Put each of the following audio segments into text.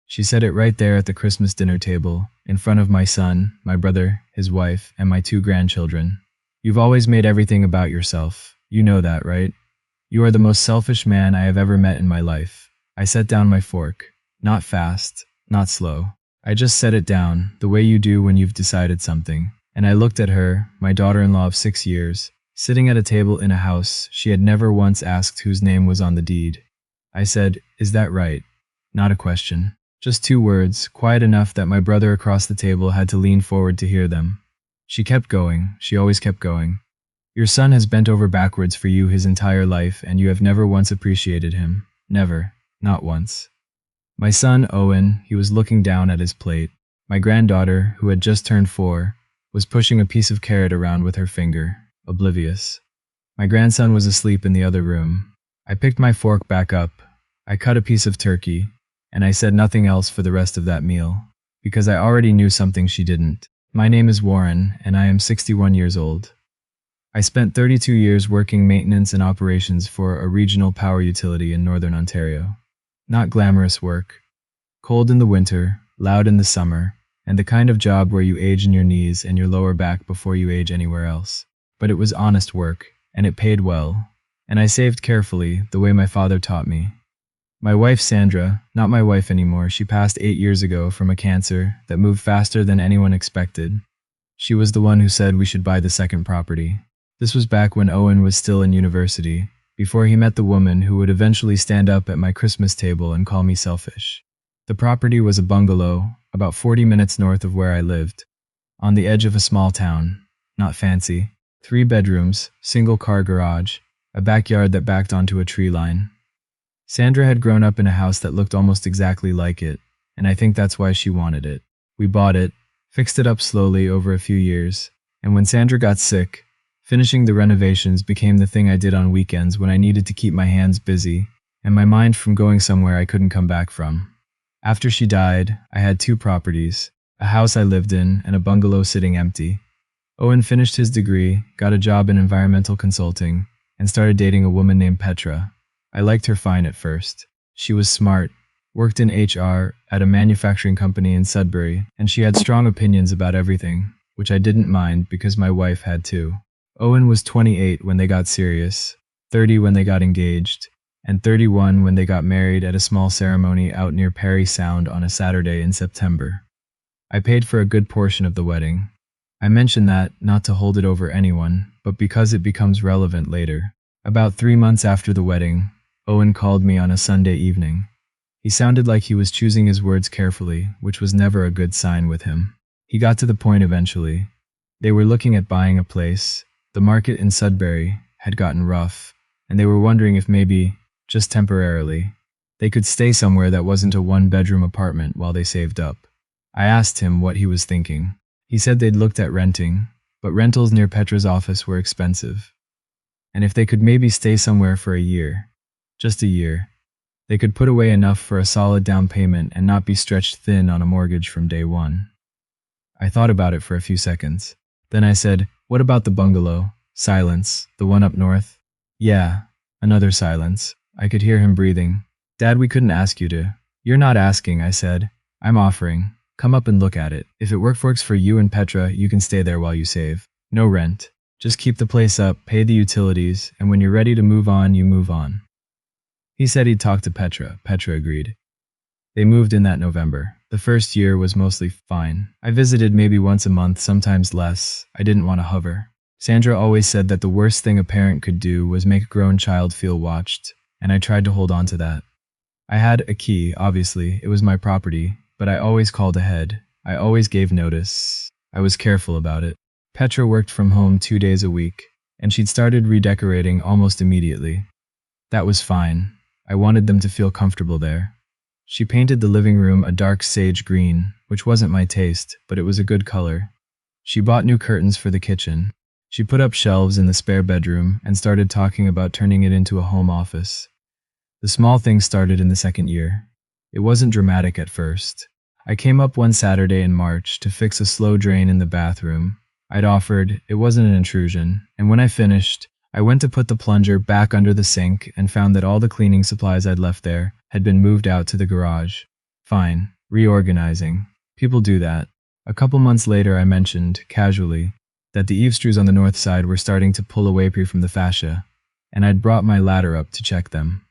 She said it right there at the Christmas dinner table, in front of my son, my brother, his wife, and my 2 grandchildren. You've always made everything about yourself. You know that, right? You are the most selfish man I have ever met in my life. I set down my fork. Not fast, not slow. I just set it down, the way you do when you've decided something. And I looked at her, my daughter-in-law of 6 years, sitting at a table in a house she had never once asked whose name was on the deed. I said, "Is that right?" Not a question. Just 2 words, quiet enough that my brother across the table had to lean forward to hear them. She kept going. She always kept going. Your son has bent over backwards for you his entire life, and you have never once appreciated him. Never. Not once. My son, Owen, he was looking down at his plate. My granddaughter, who had just turned 4, was pushing a piece of carrot around with her finger, oblivious. My grandson was asleep in the other room. I picked my fork back up. I cut a piece of turkey, and I said nothing else for the rest of that meal, because I already knew something she didn't. My name is Warren, and I am 61 years old. I spent 32 years working maintenance and operations for a regional power utility in northern Ontario. Not glamorous work. Cold in the winter, loud in the summer, and the kind of job where you age in your knees and your lower back before you age anywhere else. But it was honest work, and it paid well, and I saved carefully, the way my father taught me. My wife Sandra, not my wife anymore, she passed 8 years ago from a cancer that moved faster than anyone expected. She was the one who said we should buy the second property. This was back when Owen was still in university, before he met the woman who would eventually stand up at my Christmas table and call me selfish. The property was a bungalow, about 40 minutes north of where I lived, on the edge of a small town, not fancy. 3 bedrooms, single-car garage, a backyard that backed onto a tree line. Sandra had grown up in a house that looked almost exactly like it, and I think that's why she wanted it. We bought it, fixed it up slowly over a few years, and when Sandra got sick, finishing the renovations became the thing I did on weekends when I needed to keep my hands busy and my mind from going somewhere I couldn't come back from. After she died, I had 2 properties, a house I lived in and a bungalow sitting empty. Owen finished his degree, got a job in environmental consulting, and started dating a woman named Petra. I liked her fine at first. She was smart, worked in HR at a manufacturing company in Sudbury, and she had strong opinions about everything, which I didn't mind because my wife had too. Owen was 28 when they got serious, 30 when they got engaged, and 31 when they got married at a small ceremony out near Parry Sound on a Saturday in September. I paid for a good portion of the wedding. I mention that not to hold it over anyone, but because it becomes relevant later. About 3 months after the wedding, Owen called me on a Sunday evening. He sounded like he was choosing his words carefully, which was never a good sign with him. He got to the point eventually. They were looking at buying a place. The market in Sudbury had gotten rough, and they were wondering if maybe, just temporarily, they could stay somewhere that wasn't a 1-bedroom apartment while they saved up. I asked him what he was thinking. He said they'd looked at renting, but rentals near Petra's office were expensive. And if they could maybe stay somewhere for a year, just a year, they could put away enough for a solid down payment and not be stretched thin on a mortgage from day one. I thought about it for a few seconds. Then I said, "What about the bungalow?" Silence. "The one up north?" "Yeah." Another silence. I could hear him breathing. "Dad, we couldn't ask you to." "You're not asking," I said. "I'm offering. Come up and look at it. If it works for you and Petra, you can stay there while you save. No rent. Just keep the place up, pay the utilities, and when you're ready to move on, you move on." He said he'd talk to Petra. Petra agreed. They moved in that November. The first year was mostly fine. I visited maybe once a month, sometimes less. I didn't want to hover. Sandra always said that the worst thing a parent could do was make a grown child feel watched, and I tried to hold on to that. I had a key, obviously. It was my property, but I always called ahead. I always gave notice. I was careful about it. Petra worked from home 2 days a week, and she'd started redecorating almost immediately. That was fine. I wanted them to feel comfortable there. She painted the living room a dark sage green, which wasn't my taste, but it was a good color. She bought new curtains for the kitchen. She put up shelves in the spare bedroom and started talking about turning it into a home office. The small things started in the second year. It wasn't dramatic at first. I came up one Saturday in March to fix a slow drain in the bathroom. I'd offered, it wasn't an intrusion, and when I finished, I went to put the plunger back under the sink and found that all the cleaning supplies I'd left there had been moved out to the garage. Fine. Reorganizing. People do that. A couple months later, I mentioned, casually, that the eave screws on the north side were starting to pull away from the fascia, and I'd brought my ladder up to check them.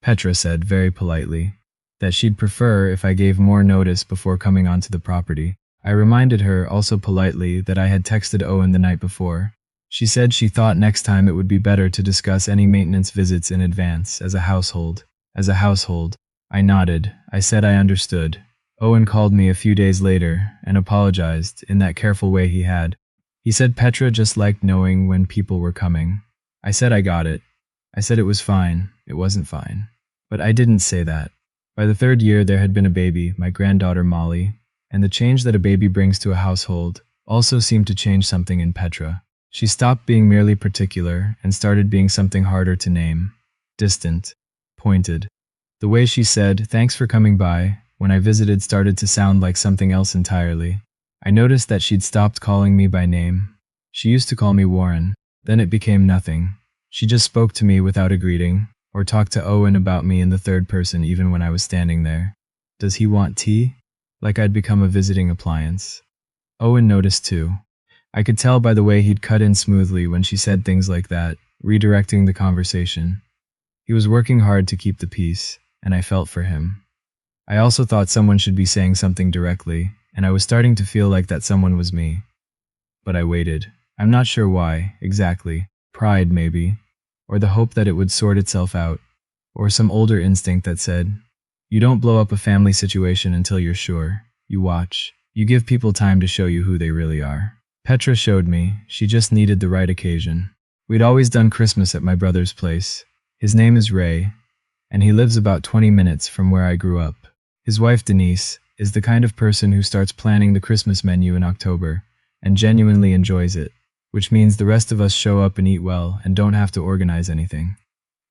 Petra said, very politely, that she'd prefer if I gave more notice before coming onto the property. I reminded her, also politely, that I had texted Owen the night before. She said she thought next time it would be better to discuss any maintenance visits in advance, as a household. As a household. I nodded. I said I understood. Owen called me a few days later and apologized in that careful way he had. He said Petra just liked knowing when people were coming. I said I got it. I said it was fine. It wasn't fine. But I didn't say that. By the third year, there had been a baby, my granddaughter Molly, and the change that a baby brings to a household also seemed to change something in Petra. She stopped being merely particular and started being something harder to name. Distant. Pointed. The way she said, "Thanks for coming by," when I visited started to sound like something else entirely. I noticed that she'd stopped calling me by name. She used to call me Warren. Then it became nothing. She just spoke to me without a greeting, or talked to Owen about me in the third person even when I was standing there. Does he want tea? Like I'd become a visiting appliance. Owen noticed too. I could tell by the way he'd cut in smoothly when she said things like that, redirecting the conversation. He was working hard to keep the peace, and I felt for him. I also thought someone should be saying something directly, and I was starting to feel like that someone was me. But I waited. I'm not sure why, exactly. Pride, maybe. Or the hope that it would sort itself out. Or some older instinct that said, you don't blow up a family situation until you're sure. You watch. You give people time to show you who they really are. Petra showed me. She just needed the right occasion. We'd always done Christmas at my brother's place. His name is Ray, and he lives about 20 minutes from where I grew up. His wife, Denise, is the kind of person who starts planning the Christmas menu in October and genuinely enjoys it, which means the rest of us show up and eat well and don't have to organize anything.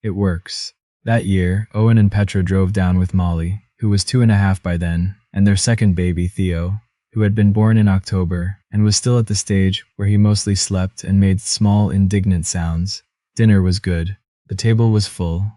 It works. That year, Owen and Petra drove down with Molly, who was 2.5 by then, and their second baby, Theo, who had been born in October and was still at the stage where he mostly slept and made small, indignant sounds. Dinner was good. The table was full.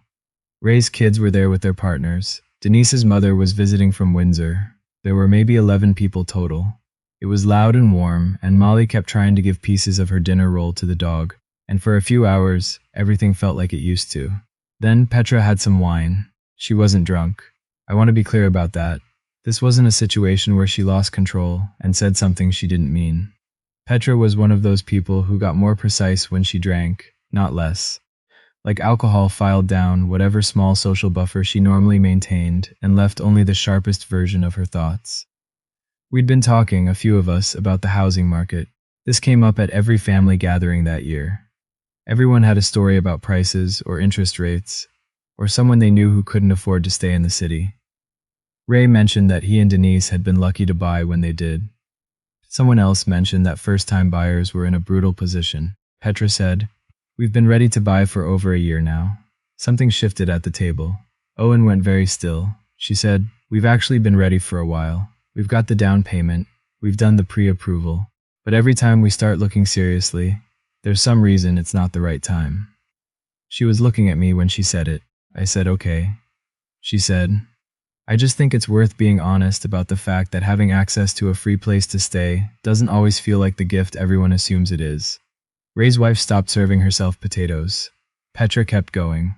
Ray's kids were there with their partners. Denise's mother was visiting from Windsor. There were maybe 11 people total. It was loud and warm, and Molly kept trying to give pieces of her dinner roll to the dog, and for a few hours, everything felt like it used to. Then Petra had some wine. She wasn't drunk. I want to be clear about that. This wasn't a situation where she lost control and said something she didn't mean. Petra was one of those people who got more precise when she drank, not less. Like alcohol filed down whatever small social buffer she normally maintained and left only the sharpest version of her thoughts. We'd been talking, a few of us, about the housing market. This came up at every family gathering that year. Everyone had a story about prices or interest rates, or someone they knew who couldn't afford to stay in the city. Ray mentioned that he and Denise had been lucky to buy when they did. Someone else mentioned that first-time buyers were in a brutal position. Petra said, "We've been ready to buy for over a year now." Something shifted at the table. Owen went very still. She said, "We've actually been ready for a while. We've got the down payment. We've done the pre-approval. But every time we start looking seriously, there's some reason it's not the right time." She was looking at me when she said it. I said, "Okay." She said, "I just think it's worth being honest about the fact that having access to a free place to stay doesn't always feel like the gift everyone assumes it is." Ray's wife stopped serving herself potatoes. Petra kept going.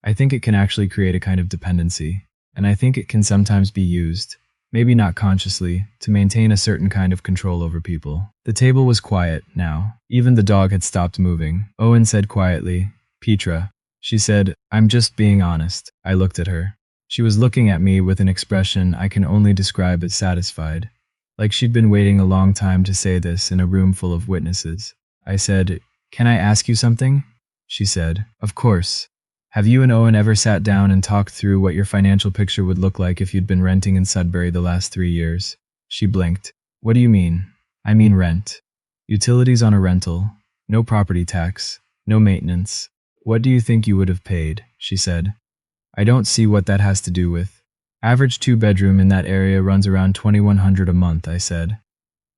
"I think it can actually create a kind of dependency, and I think it can sometimes be used, maybe not consciously, to maintain a certain kind of control over people." The table was quiet now. Even the dog had stopped moving. Owen said quietly, "Petra." She said, "I'm just being honest." I looked at her. She was looking at me with an expression I can only describe as satisfied, like she'd been waiting a long time to say this in a room full of witnesses. I said, "Can I ask you something?" She said, "Of course. Have you and Owen ever sat down and talked through what your financial picture would look like if you'd been renting in Sudbury the last 3 years? She blinked. "What do you mean?" "I mean rent. Utilities on a rental. No property tax. No maintenance. What do you think you would have paid?" She said. "I don't see what that has to do with." "Average 2-bedroom in that area runs around $2,100 a month," I said.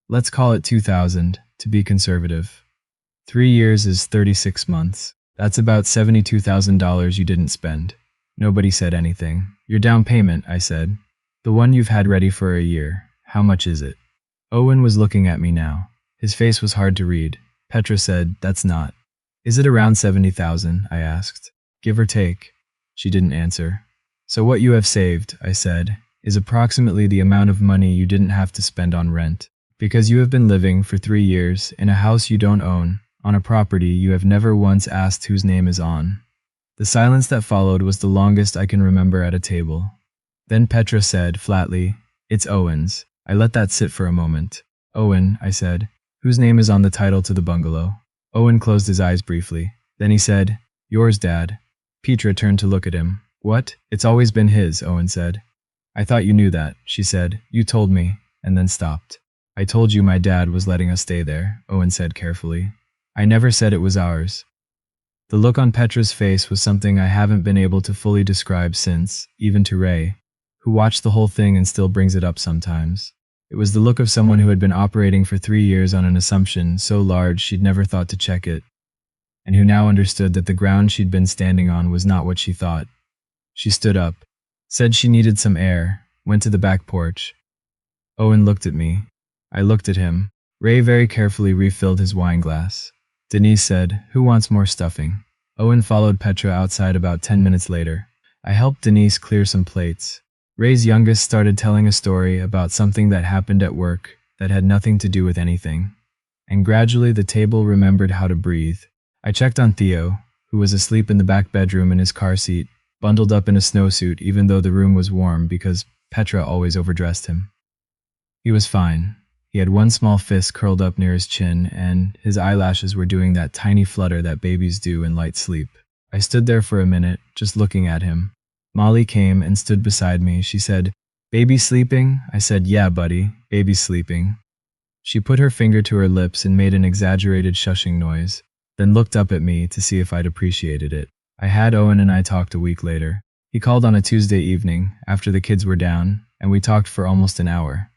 "Let's call it $2,000, to be conservative. 3 years is 36 months. That's about $72,000 you didn't spend." Nobody said anything. "Your down payment," I said. The one you've had ready for a year. How much is it? Owen was looking at me now. His face was hard to read. Petra said, "That's not." "Is it around 70,000? I asked. "Give or take." She didn't answer. "So what you have saved," I said, "is approximately the amount of money you didn't have to spend on rent. Because you have been living for 3 years in a house you don't own, on a property you have never once asked whose name is on." The silence that followed was the longest I can remember at a table. Then Petra said, flatly, "It's Owen's." I let that sit for a moment. "Owen," I said, "whose name is on the title to the bungalow?" Owen closed his eyes briefly. Then he said, "Yours, Dad." Petra turned to look at him. "What? It's always been his," Owen said. "I thought you knew that," she said. "You told me," and then stopped. "I told you my dad was letting us stay there," Owen said carefully. "I never said it was ours." The look on Petra's face was something I haven't been able to fully describe since, even to Ray, who watched the whole thing and still brings it up sometimes. It was the look of someone who had been operating for 3 years on an assumption so large she'd never thought to check it, and who now understood that the ground she'd been standing on was not what she thought. She stood up, said she needed some air, went to the back porch. Owen looked at me. I looked at him. Ray very carefully refilled his wine glass. Denise said, "Who wants more stuffing?" Owen followed Petra outside about 10 minutes later. I helped Denise clear some plates. Ray's youngest started telling a story about something that happened at work that had nothing to do with anything. And gradually the table remembered how to breathe. I checked on Theo, who was asleep in the back bedroom in his car seat, bundled up in a snowsuit even though the room was warm because Petra always overdressed him. He was fine. He had one small fist curled up near his chin, and his eyelashes were doing that tiny flutter that babies do in light sleep. I stood there for a minute, just looking at him. Molly came and stood beside me. She said, "Baby sleeping?" I said, "Yeah, buddy, baby's sleeping." She put her finger to her lips and made an exaggerated shushing noise, then looked up at me to see if I'd appreciated it. I had Owen and I talked a week later. He called on a Tuesday evening, after the kids were down, and we talked for almost an hour.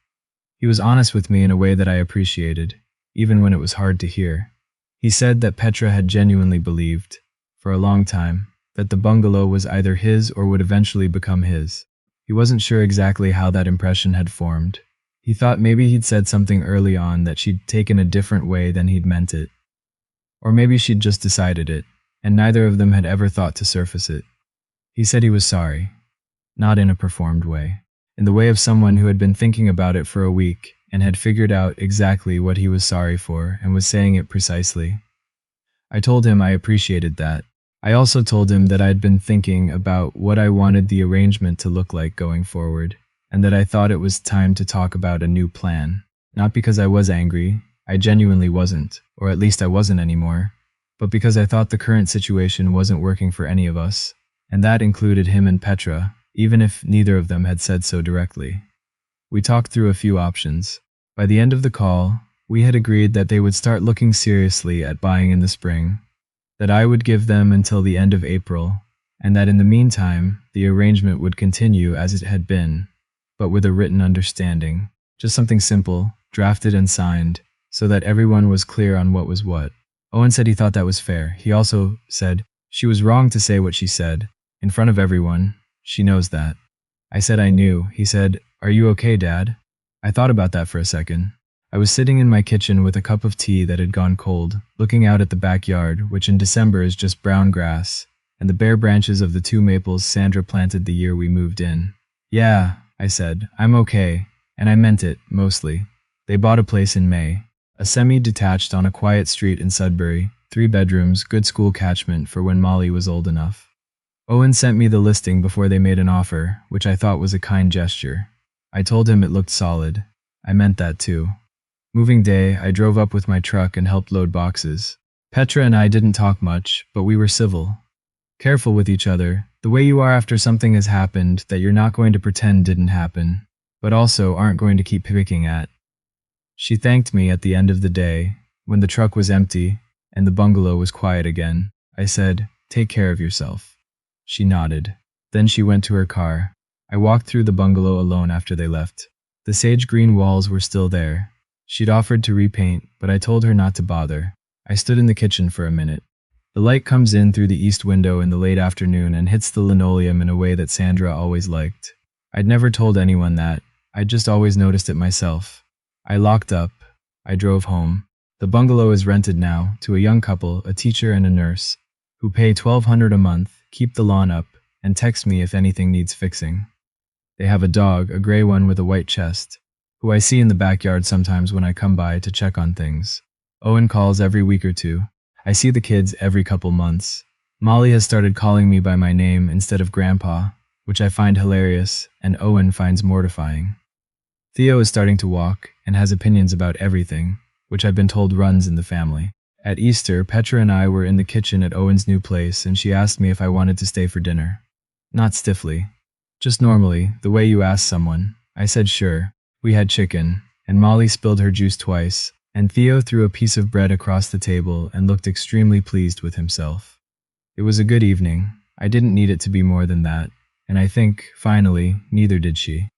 He was honest with me in a way that I appreciated, even when it was hard to hear. He said that Petra had genuinely believed, for a long time, that the bungalow was either his or would eventually become his. He wasn't sure exactly how that impression had formed. He thought maybe he'd said something early on that she'd taken a different way than he'd meant it. Or maybe she'd just decided it, and neither of them had ever thought to surface it. He said he was sorry, not in a performed way. In the way of someone who had been thinking about it for a week and had figured out exactly what he was sorry for and was saying it precisely. I told him I appreciated that. I also told him that I'd been thinking about what I wanted the arrangement to look like going forward, and that I thought it was time to talk about a new plan. Not because I was angry, I genuinely wasn't, or at least I wasn't anymore, but because I thought the current situation wasn't working for any of us, and that included him and Petra, even if neither of them had said so directly. We talked through a few options. By the end of the call, we had agreed that they would start looking seriously at buying in the spring, that I would give them until the end of April, and that in the meantime, the arrangement would continue as it had been, but with a written understanding. Just something simple, drafted and signed, so that everyone was clear on what was what. Owen said he thought that was fair. He also said, "She was wrong to say what she said, in front of everyone. She knows that." I said I knew. He said, "Are you okay, Dad?" I thought about that for a second. I was sitting in my kitchen with a cup of tea that had gone cold, looking out at the backyard, which in December is just brown grass, and the bare branches of the 2 maples Sandra planted the year we moved in. "Yeah," I said, "I'm okay." And I meant it, mostly. They bought a place in May. A semi-detached on a quiet street in Sudbury, 3 bedrooms, good school catchment for when Molly was old enough. Owen sent me the listing before they made an offer, which I thought was a kind gesture. I told him it looked solid. I meant that too. Moving day, I drove up with my truck and helped load boxes. Petra and I didn't talk much, but we were civil. Careful with each other, the way you are after something has happened that you're not going to pretend didn't happen, but also aren't going to keep picking at. She thanked me at the end of the day, when the truck was empty and the bungalow was quiet again. I said, "Take care of yourself." She nodded. Then she went to her car. I walked through the bungalow alone after they left. The sage green walls were still there. She'd offered to repaint, but I told her not to bother. I stood in the kitchen for a minute. The light comes in through the east window in the late afternoon and hits the linoleum in a way that Sandra always liked. I'd never told anyone that. I'd just always noticed it myself. I locked up. I drove home. The bungalow is rented now to a young couple, a teacher and a nurse, who pay $1,200 a month, keep the lawn up, and text me if anything needs fixing. They have a dog, a gray one with a white chest, who I see in the backyard sometimes when I come by to check on things. Owen calls every week or two. I see the kids every couple months. Molly has started calling me by my name instead of Grandpa, which I find hilarious, and Owen finds mortifying. Theo is starting to walk and has opinions about everything, which I've been told runs in the family. At Easter, Petra and I were in the kitchen at Owen's new place, and she asked me if I wanted to stay for dinner. Not stiffly. Just normally, the way you ask someone. I said sure. We had chicken, and Molly spilled her juice twice, and Theo threw a piece of bread across the table and looked extremely pleased with himself. It was a good evening. I didn't need it to be more than that, and I think, finally, neither did she.